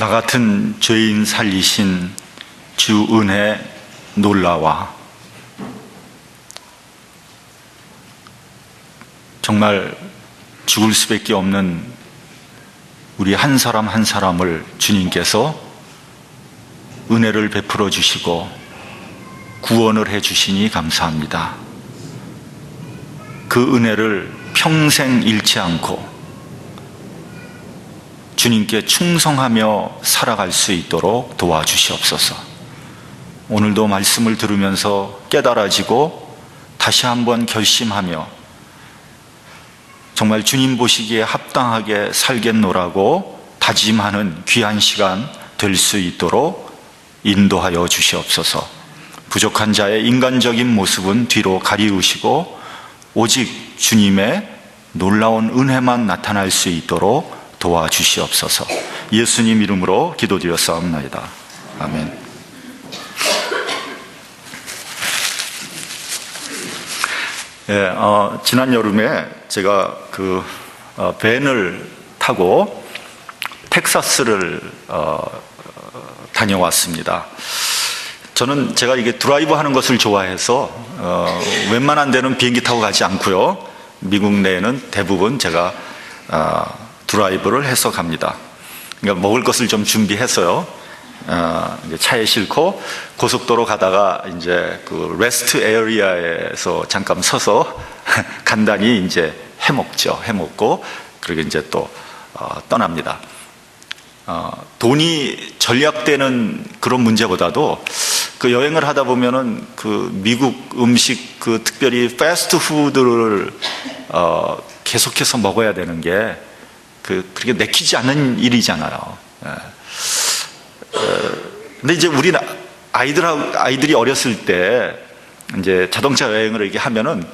나 같은 죄인 살리신 주 은혜 놀라와. 정말 죽을 수밖에 없는 우리 한 사람 한 사람을 주님께서 은혜를 베풀어 주시고 구원을 해 주시니 감사합니다. 그 은혜를 평생 잃지 않고 주님께 충성하며 살아갈 수 있도록 도와주시옵소서. 오늘도 말씀을 들으면서 깨달아지고 다시 한번 결심하며 정말 주님 보시기에 합당하게 살겠노라고 다짐하는 귀한 시간 될 수 있도록 인도하여 주시옵소서. 부족한 자의 인간적인 모습은 뒤로 가리우시고 오직 주님의 놀라운 은혜만 나타날 수 있도록 도와주시옵소서. 예수님 이름으로 기도드렸사옵나이다. 아멘. 지난 여름에 제가 밴을 타고 텍사스를 다녀왔습니다. 저는 제가 이게 드라이브 하는 것을 좋아해서 웬만한 데는 비행기 타고 가지 않고요. 미국 내에는 대부분 제가 드라이브를 해서 갑니다. 그러니까 먹을 것을 좀 준비해서요. 이제 차에 싣고 고속도로 가다가 이제 그 레스트 에리아에서 잠깐 서서 간단히 이제 해먹고 그리고 이제 또 떠납니다. 돈이 절약되는 그런 문제보다도 그 여행을 하다 보면은 그 미국 음식 특별히 패스트푸드를 계속해서 먹어야 되는 게 그렇게 내키지 않는 일이잖아요. 근데 이제 우리 아이들이 어렸을 때 이제 자동차 여행을 이렇게 하면은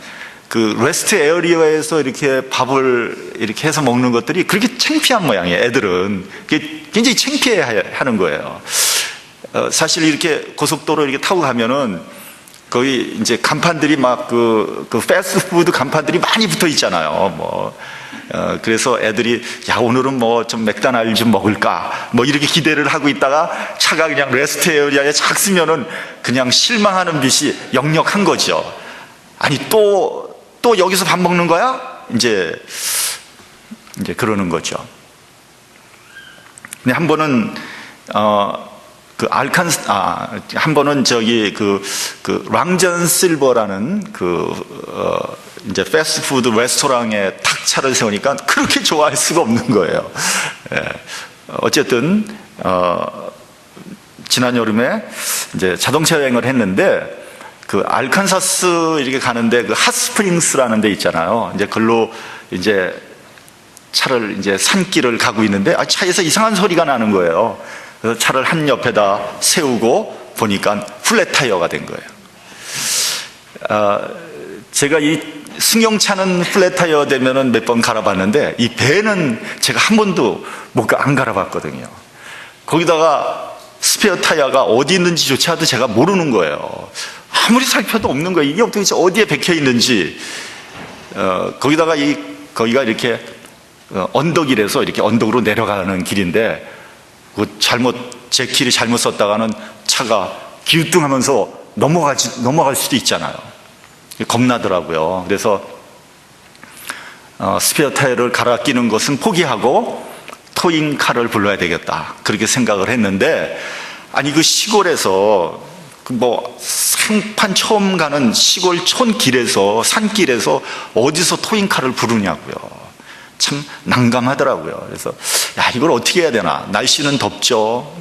그 레스트 에어리어에서 이렇게 밥을 이렇게 해서 먹는 것들이 그렇게 창피한 모양이에요. 애들은 굉장히 창피해 하는 거예요. 사실 이렇게 고속도로 이렇게 타고 가면은 거기 이제 간판들이 막 그 패스트푸드 간판들이 많이 붙어 있잖아요. 그래서 애들이 오늘은 좀 맥도날드 좀 먹을까 이렇게 기대를 하고 있다가 차가 그냥 레스트 에어리아에 착 쓰면은 그냥 실망하는 빛이 역력한 거죠. 아니 또 여기서 밥 먹는 거야? 이제 그러는 거죠. 근데 한 번은 한 번은 랑전 실버라는 이제 패스트푸드 레스토랑에 탁 차를 세우니까 그렇게 좋아할 수가 없는 거예요. 어쨌든 지난 여름에 이제 자동차 여행을 했는데 알칸사스 이렇게 가는데 핫스프링스라는 데 있잖아요. 이제 글로 이제 차를 이제 산길을 가고 있는데 차에서 이상한 소리가 나는 거예요. 그래서 차를 한 옆에다 세우고 보니까 플랫 타이어가 된 거예요. 제가 이 승용차는 플랫 타이어 되면은 몇 번 갈아봤는데 이 배는 제가 한 번도 안 갈아봤거든요. 거기다가 스페어 타이어가 어디 있는지조차도 제가 모르는 거예요. 아무리 살펴도 없는 거예요. 이게 어디에 박혀 있는지. 거기가 이렇게 언덕이라서 이렇게 언덕으로 내려가는 길인데 제 길이 잘못 썼다가는 차가 기우뚱하면서 넘어갈 수도 있잖아요. 겁나더라고요. 그래서 스페어 타이어를 갈아 끼는 것은 포기하고 토잉카를 불러야 되겠다 그렇게 생각을 했는데 그 시골에서 상판 처음 가는 시골 촌길에서 산길에서 어디서 토잉카를 부르냐고요. 참 난감하더라고요. 그래서 이걸 어떻게 해야 되나. 날씨는 덥죠.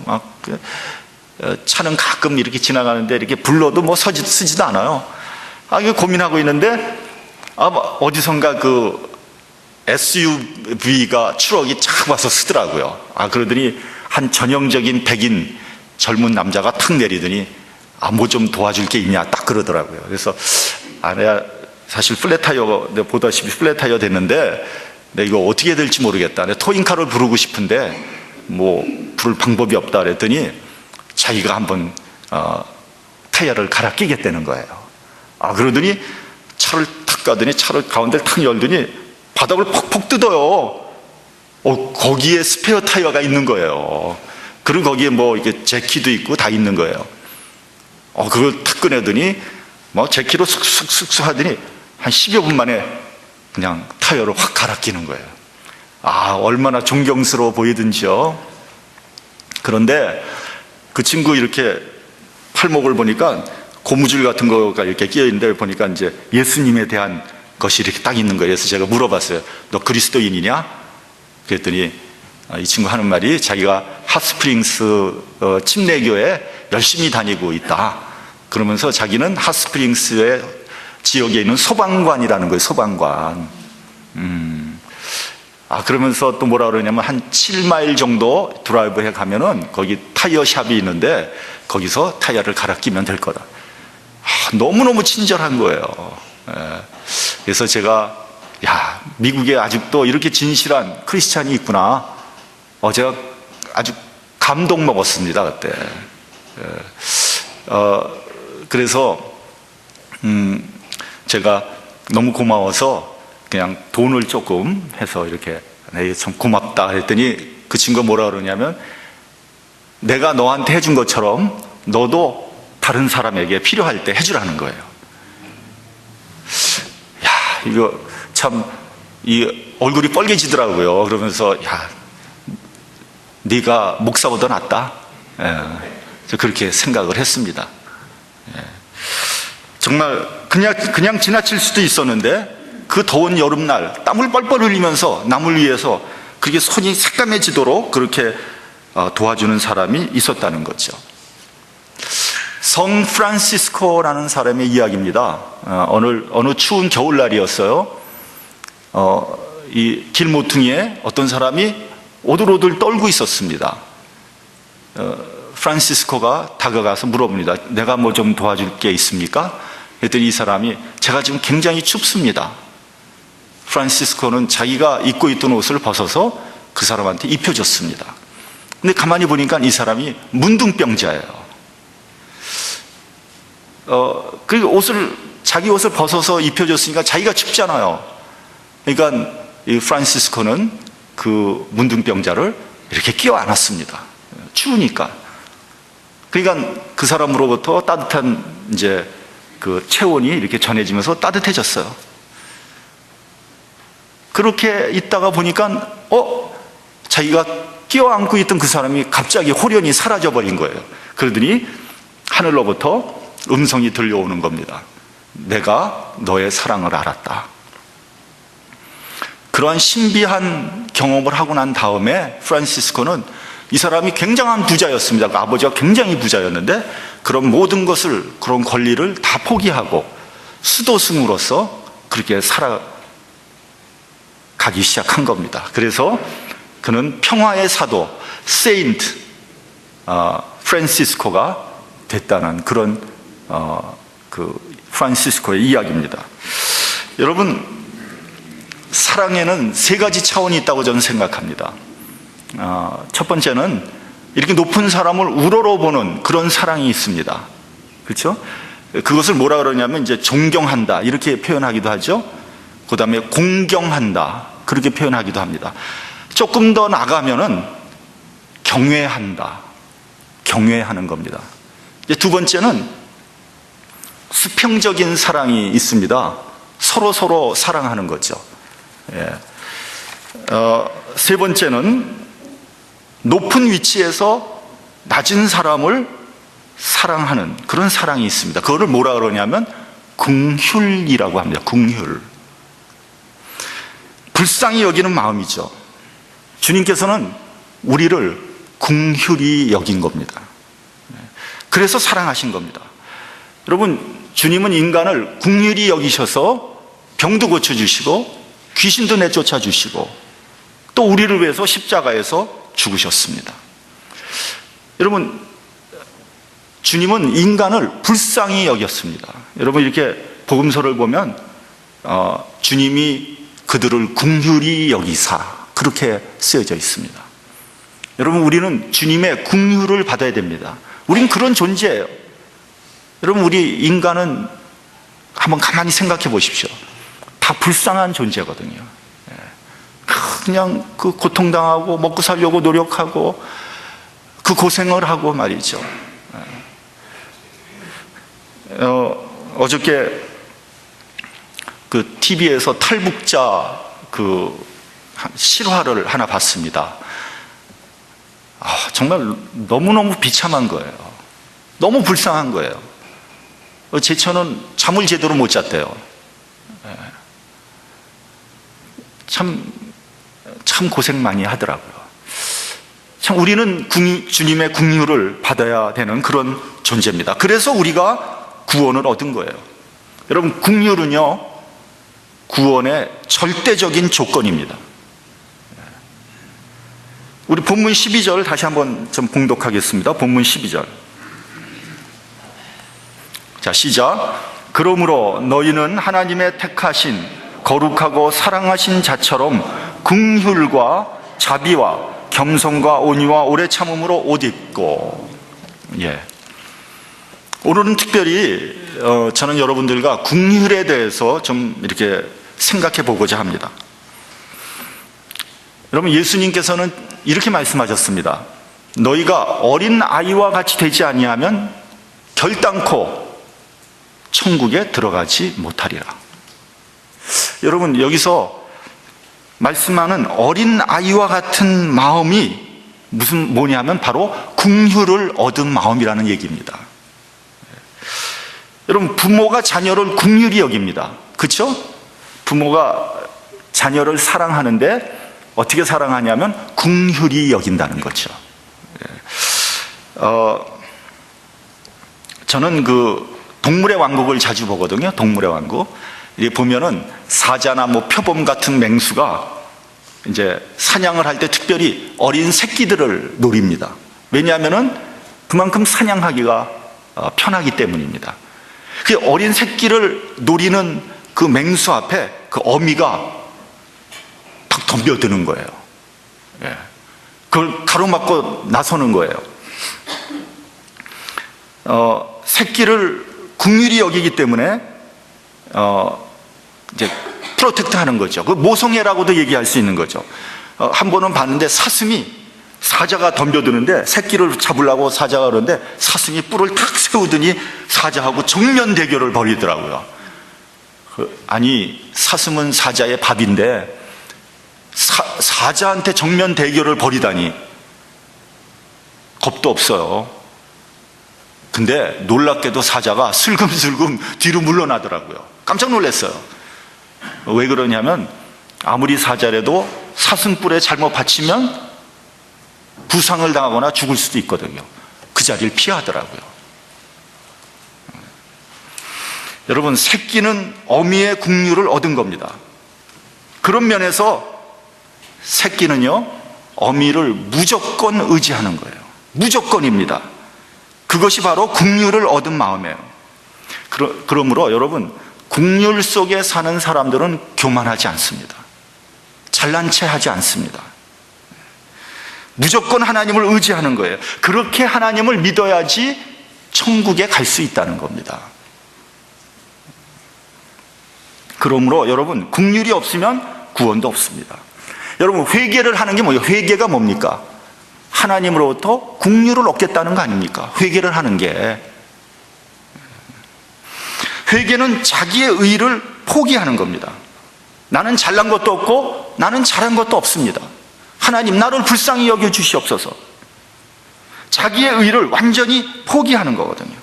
차는 가끔 이렇게 지나가는데 이렇게 불러도 쓰지도 않아요. 이거 고민하고 있는데 어디선가 SUV가 트럭이 착 와서 쓰더라고요. 그러더니 한 전형적인 백인 젊은 남자가 탁 내리더니 뭐 좀 도와줄 게 있냐 딱 그러더라고요. 그래서 내가 사실 플랫 타이어 내가 보다시피 플랫 타이어 됐는데 내가 이거 어떻게 해야 될지 모르겠다. 내가 토잉카를 부르고 싶은데 부를 방법이 없다 그랬더니 자기가 한번 타이어를 갈아 끼겠다는 거예요. 그러더니 차를 탁 가더니 차를 가운데를 탁 열더니 바닥을 퍽퍽 뜯어요. 거기에 스페어 타이어가 있는 거예요. 그리고 거기에 뭐 이렇게 제키도 있고 다 있는 거예요. 그걸 탁 꺼내더니 뭐 제키로 쑥쑥쑥쑥 하더니 한 10여 분 만에 그냥 타이어를 확 갈아 끼는 거예요. 얼마나 존경스러워 보이든지요. 그런데 그 친구 이렇게 팔목을 보니까 고무줄 같은 거가 이렇게 끼어 있는데 보니까 이제 예수님에 대한 것이 이렇게 딱 있는 거예요. 그래서 제가 물어봤어요. 너 그리스도인이냐? 그랬더니 이 친구 하는 말이 자기가 핫스프링스 침례교에 열심히 다니고 있다. 그러면서 자기는 핫스프링스의 지역에 있는 소방관이라는 거예요. 소방관. 그러면서 또 뭐라 그러냐면 한 7마일 정도 드라이브해 가면은 거기 타이어 샵이 있는데 거기서 타이어를 갈아 끼면 될 거다. 너무너무 친절한 거예요. 그래서 제가 미국에 아직도 이렇게 진실한 크리스찬이 있구나. 제가 아주 감동 먹었습니다 그때. 그래서 제가 너무 고마워서 그냥 돈을 조금 해서 이렇게 참 고맙다 했더니 그 친구가 뭐라 그러냐면 내가 너한테 해준 것처럼 너도 다른 사람에게 필요할 때 해주라는 거예요. 이거 참 이 얼굴이 빨개지더라고요. 그러면서 네가 목사보다 낫다. 저 그렇게 생각을 했습니다. 정말 그냥 지나칠 수도 있었는데 그 더운 여름날 땀을 뻘뻘 흘리면서 남을 위해서 그렇게 손이 새까매지도록 그렇게 도와주는 사람이 있었다는 거죠. 성 프란시스코라는 사람의 이야기입니다. 어느 추운 겨울날이었어요. 이 길모퉁이에 어떤 사람이 오들오들 떨고 있었습니다. 프란시스코가 다가가서 물어봅니다. 내가 뭐 좀 도와줄 게 있습니까? 그랬더니 이 사람이 제가 지금 굉장히 춥습니다. 프란시스코는 자기가 입고 있던 옷을 벗어서 그 사람한테 입혀줬습니다. 근데 가만히 보니까 이 사람이 문둥병자예요. 그리고 자기 옷을 벗어서 입혀줬으니까 자기가 춥잖아요. 그러니까 이 프란시스코는 그 문둥병자를 이렇게 끼워 안았습니다. 추우니까. 그러니까 그 사람으로부터 따뜻한 이제 그 체온이 이렇게 전해지면서 따뜻해졌어요. 그렇게 있다가 보니까 자기가 끼워 안고 있던 그 사람이 갑자기 홀연히 사라져 버린 거예요. 그러더니 하늘로부터 음성이 들려오는 겁니다. 내가 너의 사랑을 알았다. 그러한 신비한 경험을 하고 난 다음에 프란시스코는 이 사람이 굉장한 부자였습니다. 그 아버지가 굉장히 부자였는데 그런 모든 것을, 그런 권리를 다 포기하고 수도승으로서 그렇게 살아가기 시작한 겁니다. 그래서 그는 평화의 사도 세인트 프란시스코가 됐다는 그런 그 프란시스코의 이야기입니다. 여러분, 사랑에는 세 가지 차원이 있다고 저는 생각합니다. 첫 번째는 이렇게 높은 사람을 우러러보는 그런 사랑이 있습니다. 그렇죠? 그것을 뭐라 그러냐면 이제 존경한다 이렇게 표현하기도 하죠. 그 다음에 공경한다 그렇게 표현하기도 합니다. 조금 더 나가면은 경외한다, 경외하는 겁니다. 이제 두 번째는 수평적인 사랑이 있습니다. 서로 사랑하는 거죠. 세 번째는 높은 위치에서 낮은 사람을 사랑하는 그런 사랑이 있습니다. 그거를 뭐라 그러냐면 긍휼이라고 합니다. 긍휼. 불쌍히 여기는 마음이죠. 주님께서는 우리를 긍휼히 여긴 겁니다. 그래서 사랑하신 겁니다. 여러분, 주님은 인간을 긍휼히 여기셔서 병도 고쳐주시고 귀신도 내쫓아 주시고 또 우리를 위해서 십자가에서 죽으셨습니다. 여러분, 주님은 인간을 불쌍히 여겼습니다. 여러분, 이렇게 복음서를 보면 주님이 그들을 긍휼히 여기사 그렇게 쓰여져 있습니다. 여러분, 우리는 주님의 긍휼을 받아야 됩니다. 우린 그런 존재예요. 여러분, 우리 인간은 한번 가만히 생각해 보십시오. 다 불쌍한 존재거든요. 그냥 그 고통당하고 먹고 살려고 노력하고 그 고생을 하고 말이죠. 어저께 그 TV에서 탈북자 그 실화를 하나 봤습니다. 정말 너무너무 비참한 거예요. 너무 불쌍한 거예요. 제처는 잠을 제대로 못 잤대요. 참 고생 많이 하더라고요. 참 우리는 주님의 긍휼을 받아야 되는 그런 존재입니다. 그래서 우리가 구원을 얻은 거예요. 여러분, 긍휼은요, 구원의 절대적인 조건입니다. 우리 본문 12절 다시 한번 좀 봉독하겠습니다. 본문 12절. 자, 시작. 그러므로 너희는 하나님의 택하신 거룩하고 사랑하신 자처럼 긍휼과 자비와 겸손과 온유와 오래 참음으로 옷 입고. 오늘은 특별히 저는 여러분들과 긍휼에 대해서 좀 이렇게 생각해 보고자 합니다. 여러분, 예수님께서는 이렇게 말씀하셨습니다. 너희가 어린 아이와 같이 되지 아니하면 결단코 천국에 들어가지 못하리라. 여러분, 여기서 말씀하는 어린 아이와 같은 마음이 뭐냐면 바로 긍휼을 얻은 마음이라는 얘기입니다. 여러분, 부모가 자녀를 긍휼히 여깁니다. 그렇죠? 부모가 자녀를 사랑하는데 어떻게 사랑하냐면 긍휼히 여긴다는 거죠. 저는 그 동물의 왕국을 자주 보거든요. 동물의 왕국. 이게 보면은 사자나 뭐 표범 같은 맹수가 이제 사냥을 할 때 특별히 어린 새끼들을 노립니다. 왜냐하면은 그만큼 사냥하기가 편하기 때문입니다. 그 어린 새끼를 노리는 그 맹수 앞에 그 어미가 탁 덤벼드는 거예요. 그걸 가로막고 나서는 거예요. 새끼를 긍휼히 여기기 때문에 이제 프로텍트 하는 거죠. 그 모성애라고도 얘기할 수 있는 거죠. 한 번은 봤는데 사자가 덤벼드는데 새끼를 잡으려고 사자가 그러는데 사슴이 뿔을 탁 세우더니 사자하고 정면 대결을 벌이더라고요. 아니, 사슴은 사자의 밥인데 사자한테 정면 대결을 벌이다니 겁도 없어요. 근데 놀랍게도 사자가 슬금슬금 뒤로 물러나더라고요. 깜짝 놀랐어요. 왜 그러냐면 아무리 사자라도 사슴뿔에 잘못 받치면 부상을 당하거나 죽을 수도 있거든요. 그 자리를 피하더라고요. 여러분, 새끼는 어미의 긍휼을 얻은 겁니다. 그런 면에서 새끼는요, 어미를 무조건 의지하는 거예요. 무조건입니다. 그것이 바로 긍휼을 얻은 마음이에요. 그러므로 여러분, 긍휼 속에 사는 사람들은 교만하지 않습니다. 잘난 체 하지 않습니다. 무조건 하나님을 의지하는 거예요. 그렇게 하나님을 믿어야지 천국에 갈 수 있다는 겁니다. 그러므로 여러분, 긍휼이 없으면 구원도 없습니다. 여러분, 회개를 하는 게 뭐예요? 회개가 뭡니까? 하나님으로부터 긍휼을 얻겠다는 거 아닙니까? 회개를 하는 게. 회개는 자기의 의를 포기하는 겁니다. 나는 잘난 것도 없고 나는 잘한 것도 없습니다. 하나님, 나를 불쌍히 여겨 주시옵소서. 자기의 의를 완전히 포기하는 거거든요.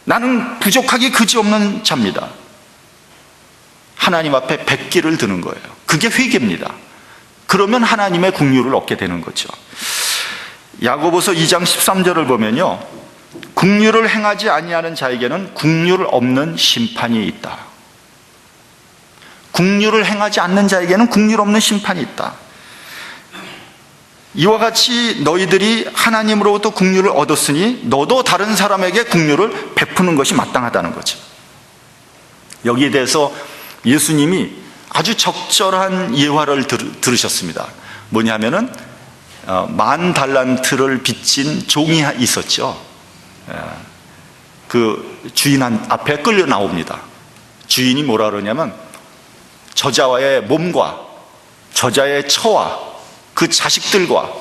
나는 부족하기 그지없는 자입니다. 하나님 앞에 백기를 드는 거예요. 그게 회개입니다. 그러면 하나님의 긍휼을 얻게 되는 거죠. 야고보서 2장 13절을 보면요, 긍휼을 행하지 아니하는 자에게는 긍휼 없는 심판이 있다. 긍휼을 행하지 않는 자에게는 긍휼 없는 심판이 있다. 이와 같이 너희들이 하나님으로부터 긍휼을 얻었으니 너도 다른 사람에게 긍휼을 베푸는 것이 마땅하다는 거죠. 여기에 대해서 예수님이 아주 적절한 예화를 들으셨습니다. 뭐냐면은 10,000달란트를 빚진 종이 있었죠. 그 주인 앞에 끌려 나옵니다. 주인이 뭐라 그러냐면 저자와의 몸과 저자의 처와 그 자식들과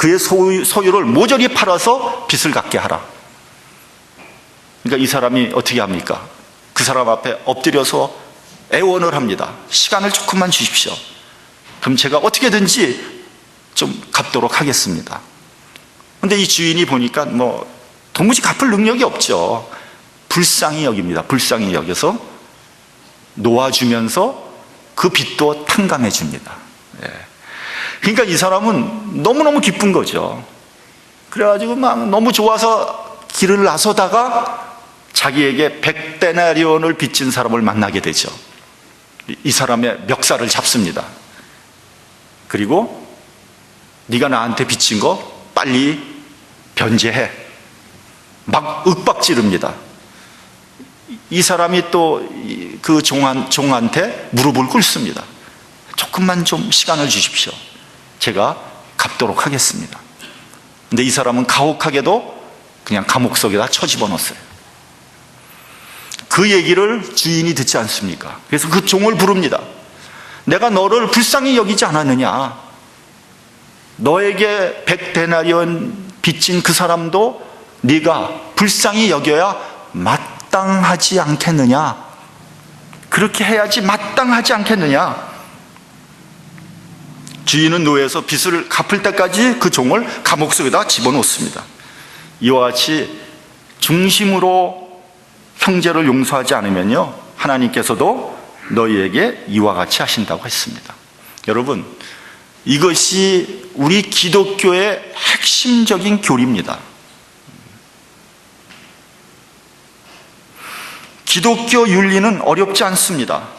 그의 소유를 모조리 팔아서 빚을 갚게 하라. 그러니까 이 사람이 어떻게 합니까? 그 사람 앞에 엎드려서 애원을 합니다. 시간을 조금만 주십시오. 그럼 제가 어떻게든지 좀 갚도록 하겠습니다. 근데 이 주인이 보니까 도무지 갚을 능력이 없죠. 불쌍히 여깁니다. 불쌍히 여겨서 놓아주면서 그 빚도 탕감해 줍니다. 그러니까 이 사람은 너무너무 기쁜 거죠. 그래가지고 막 너무 좋아서 길을 나서다가 자기에게 100데나리온을 빚진 사람을 만나게 되죠. 이 사람의 멱살을 잡습니다. 그리고 네가 나한테 빚진 거 빨리 변제해. 막 윽박지릅니다. 이 사람이 또 그 종한테 무릎을 꿇습니다. 조금만 좀 시간을 주십시오. 제가 갚도록 하겠습니다. 근데 이 사람은 가혹하게도 그냥 감옥 속에다 쳐집어넣었어요. 그 얘기를 주인이 듣지 않습니까? 그래서 그 종을 부릅니다. 내가 너를 불쌍히 여기지 않았느냐? 너에게 100데나리온 빚진 그 사람도 네가 불쌍히 여겨야 마땅하지 않겠느냐? 그렇게 해야지 마땅하지 않겠느냐? 주인은 노예에서 빚을 갚을 때까지 그 종을 감옥 속에다 집어넣습니다. 이와 같이 중심으로 형제를 용서하지 않으면요, 하나님께서도 너희에게 이와 같이 하신다고 했습니다. 여러분, 이것이 우리 기독교의 핵심적인 교리입니다. 기독교 윤리는 어렵지 않습니다.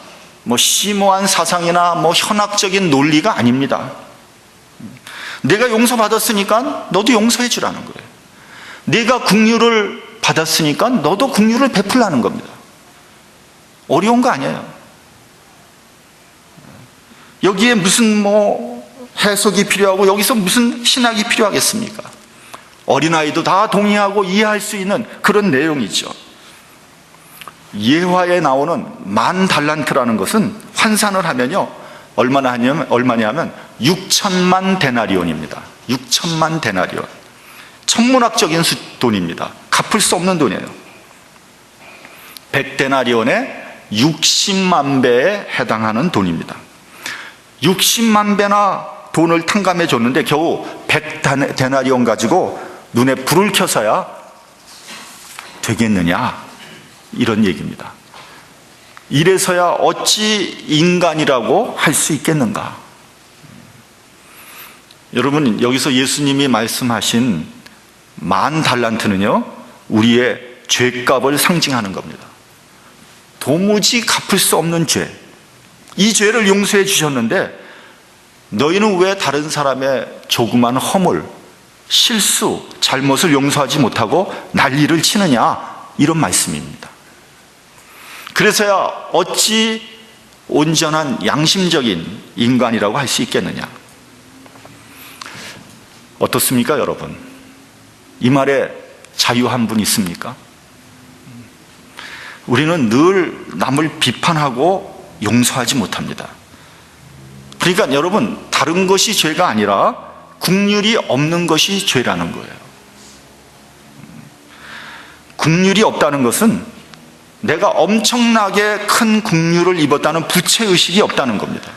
심오한 사상이나 현학적인 논리가 아닙니다. 내가 용서받았으니까 너도 용서해 주라는 거예요. 내가 긍휼을 받았으니까 너도 긍휼을 베풀라는 겁니다. 어려운 거 아니에요. 여기에 무슨 해석이 필요하고 여기서 무슨 신학이 필요하겠습니까? 어린아이도 다 동의하고 이해할 수 있는 그런 내용이죠. 예화에 나오는 10,000달란트라는 것은 환산을 하면요, 얼마냐면 6천만 데나리온입니다. 6천만 데나리온. 천문학적인 돈입니다. 갚을 수 없는 돈이에요. 100데나리온에 60만 배에 해당하는 돈입니다. 60만 배나 돈을 탕감해 줬는데 겨우 100데나리온 가지고 눈에 불을 켜서야 되겠느냐, 이런 얘기입니다. 이래서야 어찌 인간이라고 할 수 있겠는가? 여러분, 여기서 예수님이 말씀하신 10,000달란트는요, 우리의 죄값을 상징하는 겁니다. 도무지 갚을 수 없는 죄, 이 죄를 용서해 주셨는데 너희는 왜 다른 사람의 조그만 허물, 실수, 잘못을 용서하지 못하고 난리를 치느냐, 이런 말씀입니다. 그래서야 어찌 온전한 양심적인 인간이라고 할 수 있겠느냐? 어떻습니까, 여러분? 이 말에 자유한 분 있습니까? 우리는 늘 남을 비판하고 용서하지 못합니다. 그러니까 여러분, 다른 것이 죄가 아니라 긍휼이 없는 것이 죄라는 거예요. 긍휼이 없다는 것은 내가 엄청나게 큰 긍휼을 입었다는 부채의식이 없다는 겁니다.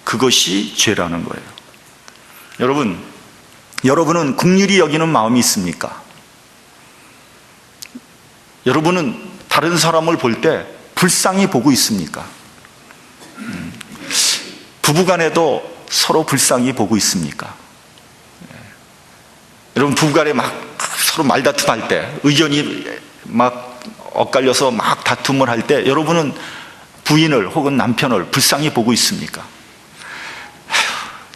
그것이 죄라는 거예요. 여러분은 긍휼히 여기는 마음이 있습니까? 여러분은 다른 사람을 볼 때 불쌍히 보고 있습니까? 부부간에도 서로 불쌍히 보고 있습니까? 여러분, 부부간에 막 서로 말다툼할 때, 의견이 막 엇갈려서 막 다툼을 할 때 여러분은 부인을 혹은 남편을 불쌍히 보고 있습니까?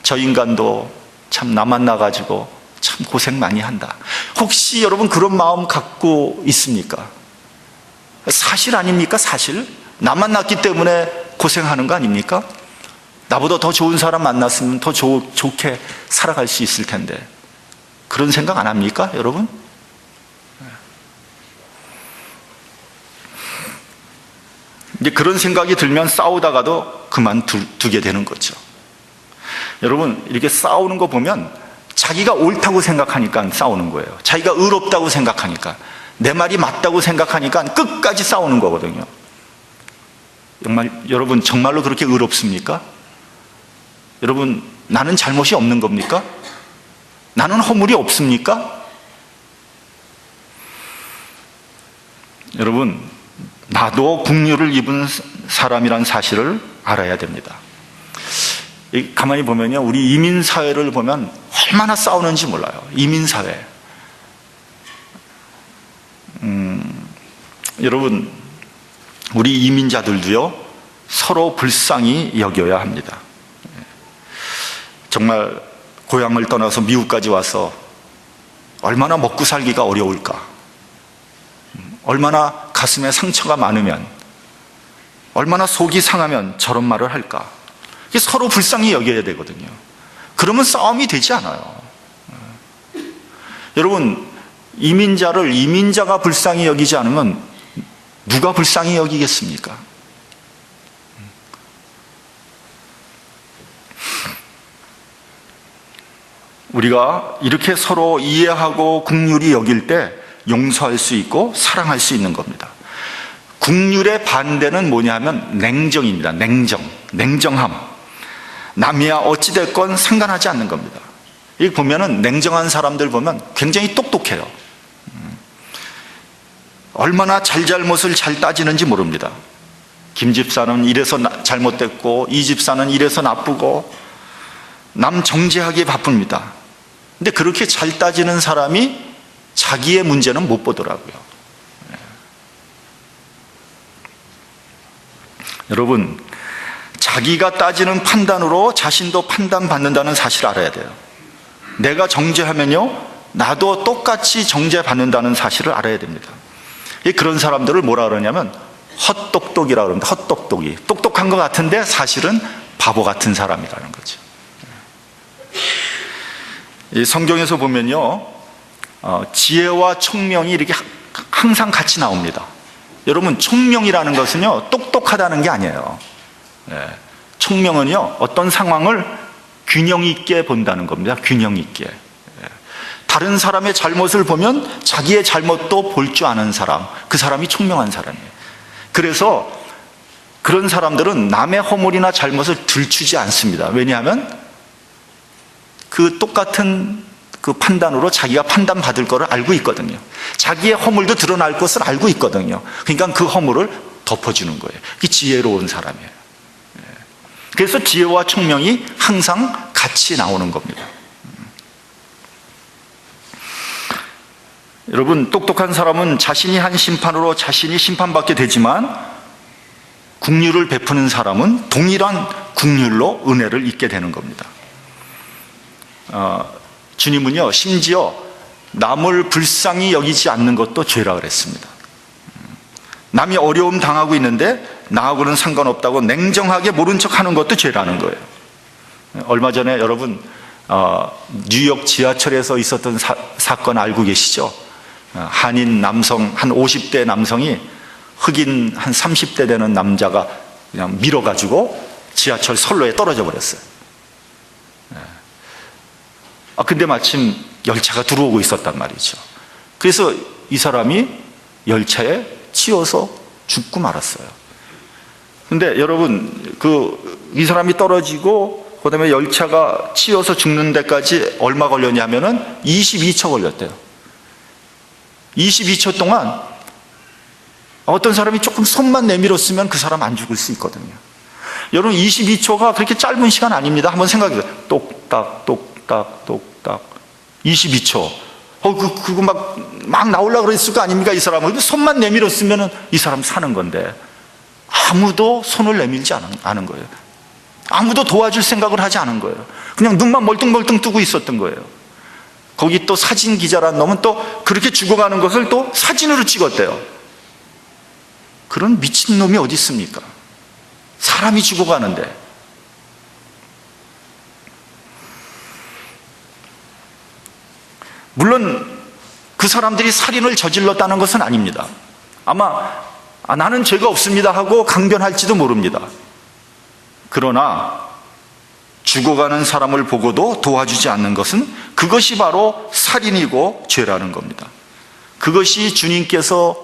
저 인간도 참 나 만나가지고 참 고생 많이 한다. 혹시 여러분 그런 마음 갖고 있습니까? 사실 아닙니까? 사실? 나 만났기 때문에 고생하는 거 아닙니까? 나보다 더 좋은 사람 만났으면 더 좋게 살아갈 수 있을 텐데, 그런 생각 안 합니까, 여러분? 이제 그런 생각이 들면 싸우다가도 그만두게 되는 거죠. 여러분, 이렇게 싸우는 거 보면 자기가 옳다고 생각하니까 싸우는 거예요. 자기가 의롭다고 생각하니까, 내 말이 맞다고 생각하니까 끝까지 싸우는 거거든요. 정말 여러분, 정말로 그렇게 의롭습니까? 여러분, 나는 잘못이 없는 겁니까? 나는 허물이 없습니까? 여러분, 나도 국류를 입은 사람이란 사실을 알아야 됩니다. 가만히 보면요, 우리 이민사회를 보면 얼마나 싸우는지 몰라요. 이민사회. 여러분, 우리 이민자들도요, 서로 불쌍히 여겨야 합니다. 정말 고향을 떠나서 미국까지 와서 얼마나 먹고 살기가 어려울까, 얼마나 가슴에 상처가 많으면, 얼마나 속이 상하면 저런 말을 할까. 서로 불쌍히 여겨야 되거든요. 그러면 싸움이 되지 않아요. 여러분, 이민자를 이민자가 불쌍히 여기지 않으면 누가 불쌍히 여기겠습니까? 우리가 이렇게 서로 이해하고 긍휼히 여길 때 용서할 수 있고 사랑할 수 있는 겁니다. 긍휼의 반대는 뭐냐면 냉정입니다. 냉정함. 남이야 어찌됐건 상관하지 않는 겁니다. 이 보면은 냉정한 사람들 보면 굉장히 똑똑해요. 얼마나 잘못을 잘 따지는지 모릅니다. 김 집사는 이래서 잘못됐고, 이 집사는 이래서 나쁘고, 남 정죄하기에 바쁩니다. 근데 그렇게 잘 따지는 사람이 자기의 문제는 못 보더라고요. 여러분, 자기가 따지는 판단으로 자신도 판단받는다는 사실을 알아야 돼요. 내가 정죄하면요, 나도 똑같이 정죄받는다는 사실을 알아야 됩니다. 그런 사람들을 뭐라 그러냐면 헛똑똑이라고 그럽니다. 헛똑똑이. 똑똑한 것 같은데 사실은 바보 같은 사람이라는 거죠. 이 성경에서 보면요, 지혜와 총명이 이렇게 항상 같이 나옵니다. 여러분, 총명이라는 것은요, 똑똑하다는 게 아니에요. 총명은요, 어떤 상황을 균형 있게 본다는 겁니다. 균형 있게. 다른 사람의 잘못을 보면 자기의 잘못도 볼 줄 아는 사람, 그 사람이 총명한 사람이에요. 그래서 그런 사람들은 남의 허물이나 잘못을 들추지 않습니다. 왜냐하면 그 똑같은 그 판단으로 자기가 판단받을 것을 알고 있거든요. 자기의 허물도 드러날 것을 알고 있거든요. 그러니까 그 허물을 덮어주는 거예요. 그게 지혜로운 사람이에요. 그래서 지혜와 총명이 항상 같이 나오는 겁니다. 여러분, 똑똑한 사람은 자신이 한 심판으로 자신이 심판받게 되지만, 긍휼을 베푸는 사람은 동일한 긍휼로 은혜를 입게 되는 겁니다. 주님은요, 심지어 남을 불쌍히 여기지 않는 것도 죄라 그랬습니다. 남이 어려움 당하고 있는데 나하고는 상관없다고 냉정하게 모른 척하는 것도 죄라는 거예요. 얼마 전에 여러분, 뉴욕 지하철에서 있었던 사건 알고 계시죠? 한인 남성, 한 50대 남성이 흑인 한 30대 되는 남자가 그냥 밀어가지고 지하철 선로에 떨어져 버렸어요. 근데 마침 열차가 들어오고 있었단 말이죠. 그래서 이 사람이 열차에 치여서 죽고 말았어요. 근데 여러분, 이 사람이 떨어지고 그 다음에 열차가 치여서 죽는 데까지 얼마 걸렸냐면은 22초 걸렸대요. 22초 동안 어떤 사람이 조금 손만 내밀었으면 그 사람 안 죽을 수 있거든요. 여러분, 22초가 그렇게 짧은 시간 아닙니다. 한번 생각해 보세요. 똑딱 똑딱 똑딱 22초. 그거 막 나오려고 그랬을 거 아닙니까? 이 사람은 손만 내밀었으면 이 사람 사는 건데 아무도 손을 내밀지 않은 거예요. 아무도 도와줄 생각을 하지 않은 거예요. 그냥 눈만 멀뚱멀뚱 뜨고 있었던 거예요. 거기 또 사진 기자라는 놈은 또 그렇게 죽어가는 것을 또 사진으로 찍었대요. 그런 미친놈이 어디 있습니까? 사람이 죽어가는데. 물론 그 사람들이 살인을 저질렀다는 것은 아닙니다. 아마 나는 죄가 없습니다 하고 강변할지도 모릅니다. 그러나 죽어가는 사람을 보고도 도와주지 않는 것은 그것이 바로 살인이고 죄라는 겁니다. 그것이 주님께서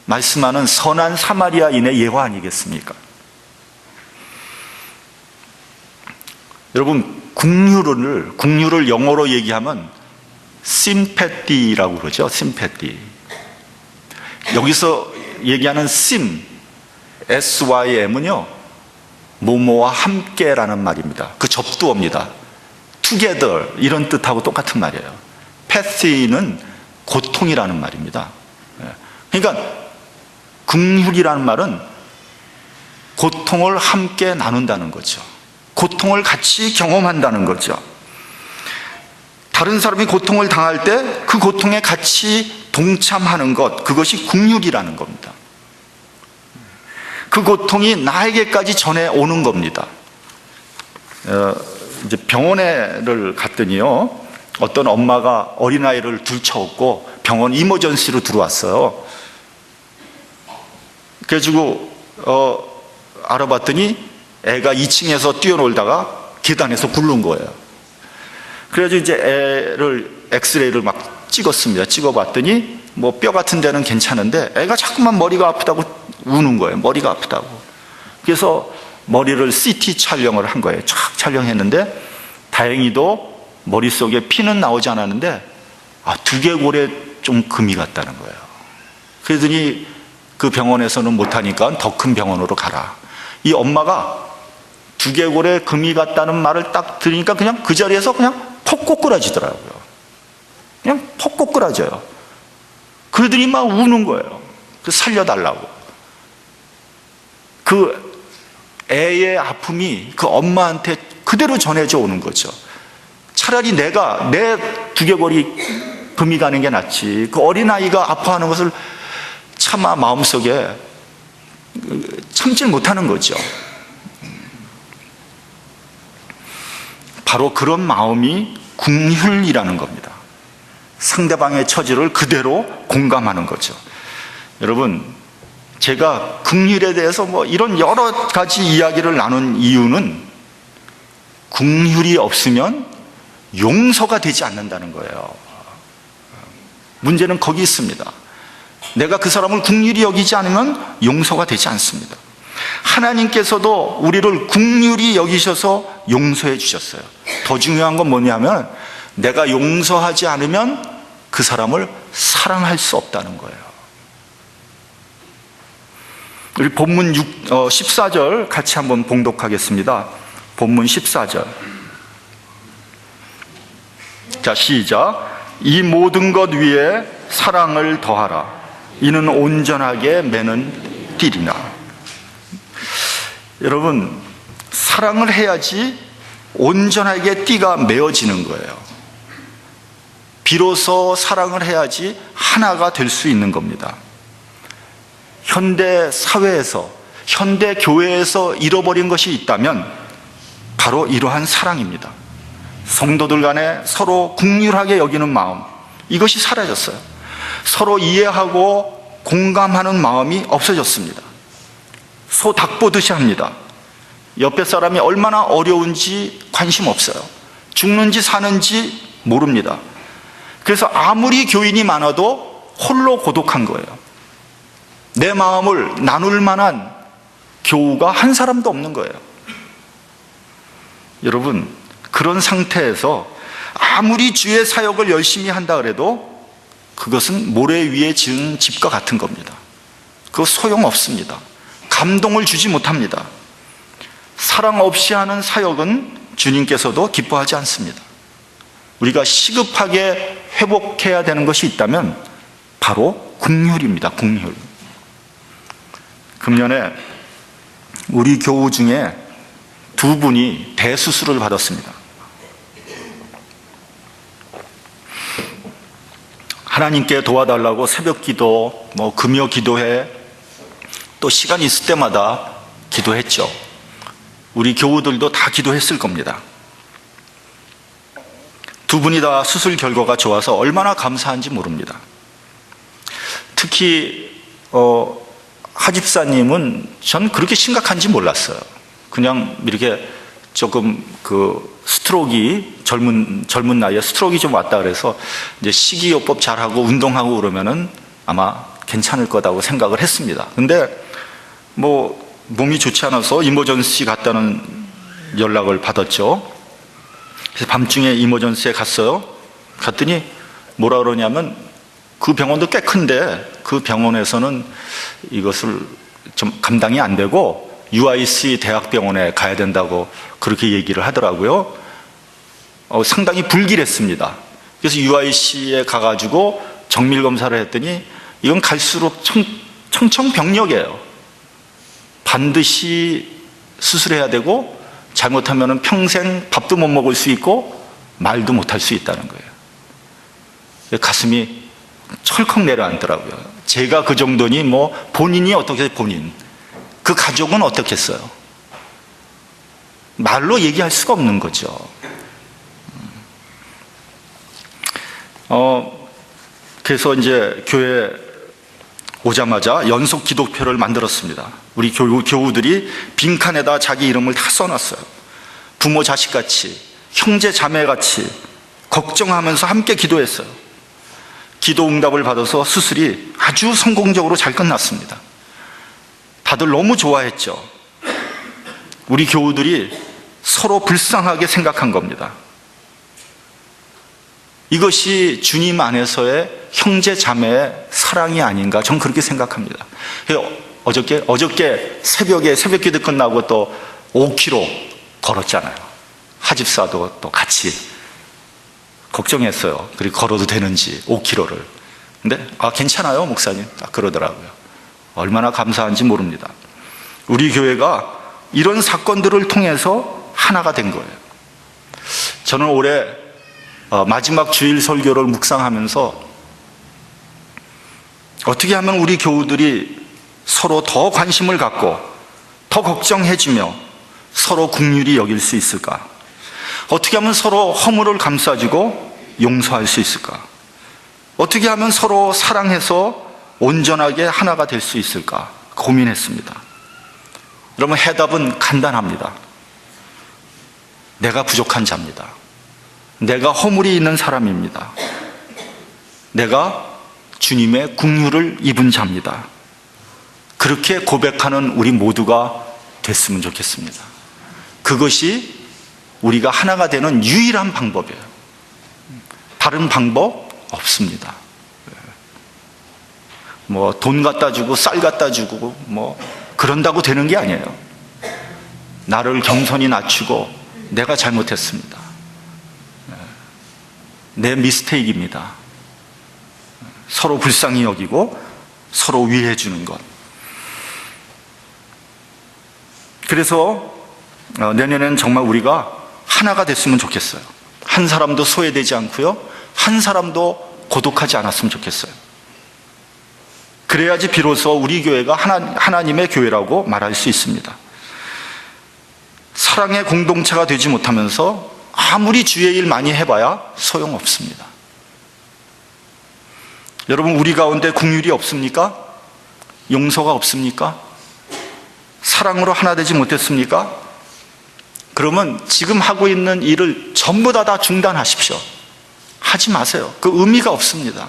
말씀하는 선한 사마리아인의 예화 아니겠습니까? 여러분, 국률을 영어로 얘기하면 심패티라고 그러죠. 심패티. 여기서 얘기하는 SYM은요, 뭐뭐와 함께라는 말입니다. 그 접두어입니다. together 이런 뜻하고 똑같은 말이에요. 패티는 고통이라는 말입니다. 그러니까 긍휼이라는 말은 고통을 함께 나눈다는 거죠. 고통을 같이 경험한다는 거죠. 다른 사람이 고통을 당할 때 그 고통에 같이 동참하는 것, 그것이 긍휼이라는 겁니다. 그 고통이 나에게까지 전해오는 겁니다. 이제 병원에를 갔더니요, 어떤 엄마가 어린아이를 들쳐업고 병원 이머전시로 들어왔어요. 그래가지고 알아봤더니 애가 2층에서 뛰어놀다가 계단에서 굴른 거예요. 그래가지고 이제 애를 엑스레이를 막 찍었습니다. 찍어봤더니 뭐 뼈 같은 데는 괜찮은데 애가 자꾸만 머리가 아프다고 우는 거예요. 머리가 아프다고. 그래서 머리를 CT 촬영을 한 거예요. 쫙 촬영했는데 다행히도 머릿속에 피는 나오지 않았는데 두개골에 좀 금이 갔다는 거예요. 그러더니 그 병원에서는 못하니까 더 큰 병원으로 가라. 이 엄마가 두개골에 금이 갔다는 말을 딱 들으니까 그냥 그 자리에서 그냥 퍽 꼬꾸라지더라고요. 그냥 퍽 꼬꾸라져요. 그러더니 막 우는 거예요. 살려달라고. 그 애의 아픔이 그 엄마한테 그대로 전해져 오는 거죠. 차라리 내 두개골이 금이 가는 게 낫지. 그 어린아이가 아파하는 것을 차마 마음속에 참질 못하는 거죠. 바로 그런 마음이 긍휼이라는 겁니다. 상대방의 처지를 그대로 공감하는 거죠. 여러분, 제가 긍휼에 대해서 이런 여러 가지 이야기를 나눈 이유는 긍휼이 없으면 용서가 되지 않는다는 거예요. 문제는 거기 있습니다. 내가 그 사람을 긍휼히 여기지 않으면 용서가 되지 않습니다. 하나님께서도 우리를 긍휼히 여기셔서 용서해 주셨어요. 더 중요한 건 뭐냐면 내가 용서하지 않으면 그 사람을 사랑할 수 없다는 거예요. 우리 본문 14절 같이 한번 봉독하겠습니다. 본문 14절. 자, 시작. 이 모든 것 위에 사랑을 더하라. 이는 온전하게 매는 띠리나. 여러분, 사랑을 해야지 온전하게 띠가 메어지는 거예요. 비로소 사랑을 해야지 하나가 될 수 있는 겁니다. 현대 사회에서, 현대 교회에서 잃어버린 것이 있다면 바로 이러한 사랑입니다. 성도들 간에 서로 긍휼하게 여기는 마음, 이것이 사라졌어요. 서로 이해하고 공감하는 마음이 없어졌습니다. 소 닭 보듯이 합니다. 옆에 사람이 얼마나 어려운지 관심 없어요. 죽는지 사는지 모릅니다. 그래서 아무리 교인이 많아도 홀로 고독한 거예요. 내 마음을 나눌 만한 교우가 한 사람도 없는 거예요. 여러분, 그런 상태에서 아무리 주의 사역을 열심히 한다 그래도 그것은 모래 위에 지은 집과 같은 겁니다. 그거 소용없습니다. 감동을 주지 못합니다. 사랑 없이 하는 사역은 주님께서도 기뻐하지 않습니다. 우리가 시급하게 회복해야 되는 것이 있다면 바로 긍휼입니다. 긍휼. 금년에 우리 교우 중에 2분이 대수술을 받았습니다. 하나님께 도와달라고 새벽 기도, 금요 기도회, 또 시간이 있을 때마다 기도했죠. 우리 교우들도 다 기도했을 겁니다. 2분이 다 수술 결과가 좋아서 얼마나 감사한지 모릅니다. 특히 하집사님은 전 그렇게 심각한지 몰랐어요. 그냥 이렇게 조금 스트로크가 젊은 나이에 스트로크가 좀 왔다 그래서 이제 식이요법 잘하고 운동하고 그러면은 아마 괜찮을 거다고 생각을 했습니다. 근데 뭐 몸이 좋지 않아서 이머전시 갔다는 연락을 받았죠. 그래서 밤중에 이머전시에 갔어요. 갔더니 뭐라 그러냐면 그 병원도 꽤 큰데 그 병원에서는 이것을 좀 감당이 안 되고 UIC 대학병원에 가야 된다고 그렇게 얘기를 하더라고요. 상당히 불길했습니다. 그래서 UIC에 가가지고 정밀검사를 했더니 이건 갈수록 청천벽력이에요. 반드시 수술해야 되고 잘못하면 평생 밥도 못 먹을 수 있고 말도 못 할 수 있다는 거예요. 가슴이 철컥 내려앉더라고요. 제가 그 정도니 뭐 본인이 어떻게 본인, 그 가족은 어떻겠어요? 말로 얘기할 수가 없는 거죠. 그래서 이제 교회 오자마자 연속 기도표를 만들었습니다. 우리 교우들이 빈칸에다 자기 이름을 다 써놨어요. 부모 자식같이, 형제 자매같이 걱정하면서 함께 기도했어요. 기도 응답을 받아서 수술이 아주 성공적으로 잘 끝났습니다. 다들 너무 좋아했죠. 우리 교우들이 서로 불쌍하게 생각한 겁니다. 이것이 주님 안에서의 형제 자매의 사랑이 아닌가, 전 그렇게 생각합니다. 어저께 새벽에 새벽기도 끝나고 또 5km 걸었잖아요. 하집사도 또 같이 걱정했어요. 그리고 걸어도 되는지 5km를. 근데 괜찮아요 목사님, 딱 그러더라고요. 얼마나 감사한지 모릅니다. 우리 교회가 이런 사건들을 통해서 하나가 된 거예요. 저는 올해 마지막 주일 설교를 묵상하면서 어떻게 하면 우리 교우들이 서로 더 관심을 갖고 더 걱정해주며 서로 긍휼히 여길 수 있을까? 어떻게 하면 서로 허물을 감싸주고 용서할 수 있을까? 어떻게 하면 서로 사랑해서 온전하게 하나가 될 수 있을까? 고민했습니다. 여러분, 해답은 간단합니다. 내가 부족한 자입니다. 내가 허물이 있는 사람입니다. 내가 주님의 긍휼을 입은 자입니다. 그렇게 고백하는 우리 모두가 됐으면 좋겠습니다. 그것이 우리가 하나가 되는 유일한 방법이에요. 다른 방법 없습니다. 뭐 돈 갖다 주고 쌀 갖다 주고 뭐 그런다고 되는 게 아니에요. 나를 겸손히 낮추고 내가 잘못했습니다. 내 미스테이크입니다. 서로 불쌍히 여기고 서로 위해 주는 것. 그래서 내년에는 정말 우리가 하나가 됐으면 좋겠어요. 한 사람도 소외되지 않고요, 한 사람도 고독하지 않았으면 좋겠어요. 그래야지 비로소 우리 교회가 하나님의 교회라고 말할 수 있습니다. 사랑의 공동체가 되지 못하면서 아무리 주의 일 많이 해봐야 소용없습니다. 여러분, 우리 가운데 긍휼이 없습니까? 용서가 없습니까? 사랑으로 하나 되지 못했습니까? 그러면 지금 하고 있는 일을 전부 다 중단하십시오. 하지 마세요. 그 의미가 없습니다.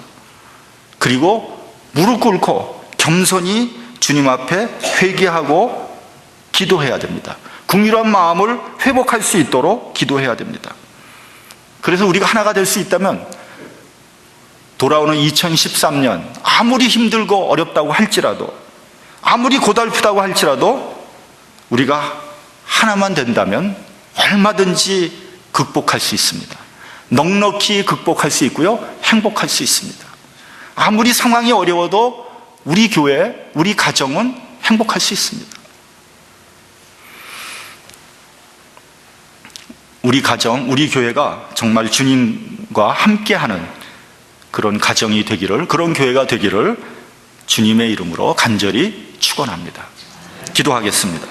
그리고 무릎 꿇고 겸손히 주님 앞에 회개하고 기도해야 됩니다. 긍휼한 마음을 회복할 수 있도록 기도해야 됩니다. 그래서 우리가 하나가 될 수 있다면 돌아오는 2013년 아무리 힘들고 어렵다고 할지라도, 아무리 고달프다고 할지라도 우리가 하나만 된다면 얼마든지 극복할 수 있습니다. 넉넉히 극복할 수 있고요, 행복할 수 있습니다. 아무리 상황이 어려워도 우리 교회, 우리 가정은 행복할 수 있습니다. 우리 가정, 우리 교회가 정말 주님과 함께하는 그런 가정이 되기를, 그런 교회가 되기를 주님의 이름으로 간절히 축원합니다. 기도하겠습니다.